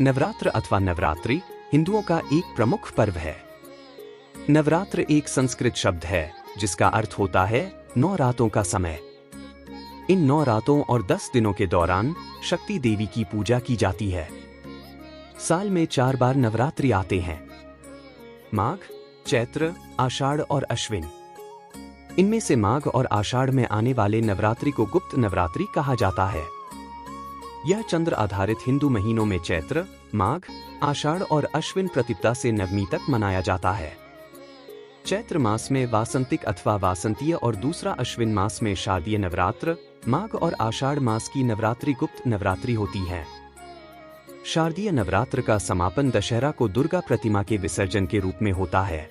नवरात्र अथवा नवरात्रि हिंदुओं का एक प्रमुख पर्व है। नवरात्र एक संस्कृत शब्द है जिसका अर्थ होता है 9 रातों का समय। इन 9 रातों और 10 दिनों के दौरान शक्ति देवी की पूजा की जाती है। साल में 4 बार नवरात्रि आते हैं, माघ, चैत्र, आषाढ़ और अश्विन। इनमें से माघ और आषाढ़ में आने वाले नवरात्रि को गुप्त नवरात्रि कहा जाता है। यह चंद्र आधारित हिंदू महीनों में चैत्र, माघ, आषाढ़ और अश्विन प्रतिपदा से नवमी तक मनाया जाता है। चैत्र मास में वासंतिक अथवा वासंतीय और दूसरा अश्विन मास में शारदीय नवरात्र, माघ और आषाढ़ मास की नवरात्रि गुप्त नवरात्रि होती है। शारदीय नवरात्र का समापन दशहरा को दुर्गा प्रतिमा के विसर्जन के रूप में होता है।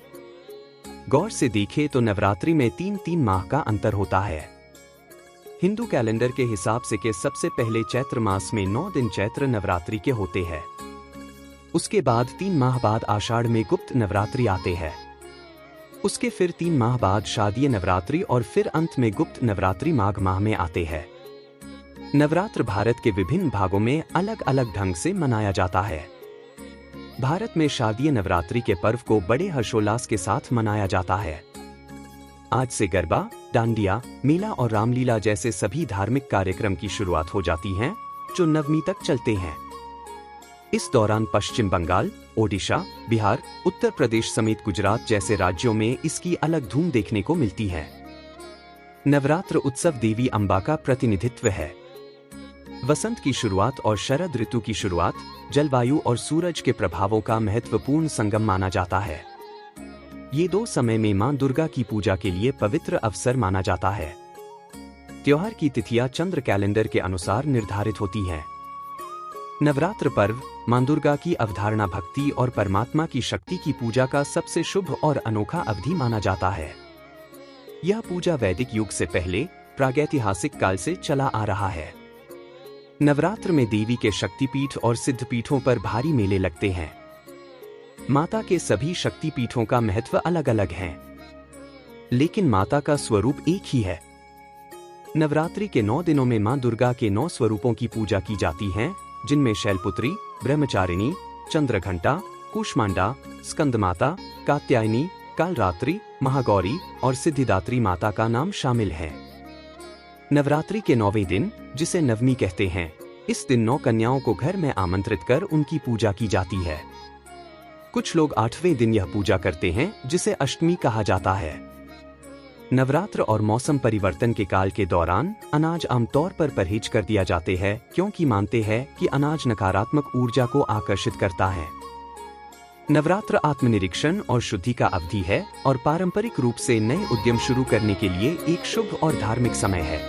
गौर से देखें तो नवरात्रि में 3 माह का अंतर होता है। हिंदू कैलेंडर के हिसाब से के सबसे पहले चैत्र मास में 9 दिन चैत्र नवरात्रि के होते हैं। उसके बाद 3 माह बाद आषाढ़ में गुप्त नवरात्रि आते हैं। उसके फिर 3 माह बाद शारदीय नवरात्रि और फिर अंत में गुप्त नवरात्रि माघ माह में आते हैं। नवरात्र भारत के विभिन्न भागों में अलग अलग ढंग से मनाया जाता है। भारत में शारदीय नवरात्रि के पर्व को बड़े हर्षोल्लास के साथ मनाया जाता है। आज से गरबा, डांडिया, मेला और रामलीला जैसे सभी धार्मिक कार्यक्रम की शुरुआत हो जाती हैं, जो नवमी तक चलते हैं। इस दौरान पश्चिम बंगाल, ओडिशा, बिहार, उत्तर प्रदेश समेत गुजरात जैसे राज्यों में इसकी अलग धूम देखने को मिलती है। नवरात्र उत्सव देवी अम्बा का प्रतिनिधित्व है। वसंत की शुरुआत और शरद ऋतु की शुरुआत जलवायु और सूरज के प्रभावों का महत्वपूर्ण संगम माना जाता है। ये 2 समय में मां दुर्गा की पूजा के लिए पवित्र अवसर माना जाता है। त्योहार की तिथियां चंद्र कैलेंडर के अनुसार निर्धारित होती हैं। नवरात्र पर्व मां दुर्गा की अवधारणा भक्ति और परमात्मा की शक्ति की पूजा का सबसे शुभ और अनोखा अवधि माना जाता है। यह पूजा वैदिक युग से पहले प्रागैतिहासिक काल से चला आ रहा है। नवरात्र में देवी के शक्तिपीठ और सिद्धपीठों पर भारी मेले लगते हैं। माता के सभी शक्तिपीठों का महत्व अलग अलग है, लेकिन माता का स्वरूप एक ही है। नवरात्रि के 9 दिनों में मां दुर्गा के 9 स्वरूपों की पूजा की जाती है, जिनमें शैलपुत्री, ब्रह्मचारिणी, चंद्रघंटा, कूष्मांडा, स्कंदमाता, कात्यायनी, कालरात्रि, महागौरी और सिद्धिदात्री माता का नाम शामिल है। नवरात्रि के 9वें दिन, जिसे नवमी कहते हैं, इस दिन 9 कन्याओं को घर में आमंत्रित कर उनकी पूजा की जाती है। कुछ लोग 8वें दिन यह पूजा करते हैं, जिसे अष्टमी कहा जाता है। नवरात्र और मौसम परिवर्तन के काल के दौरान अनाज आमतौर पर परहेज कर दिया जाते हैं, क्योंकि मानते हैं कि अनाज नकारात्मक ऊर्जा को आकर्षित करता है। नवरात्र आत्मनिरीक्षण और शुद्धि का अवधि है और पारंपरिक रूप से नए उद्यम शुरू करने के लिए एक शुभ और धार्मिक समय है।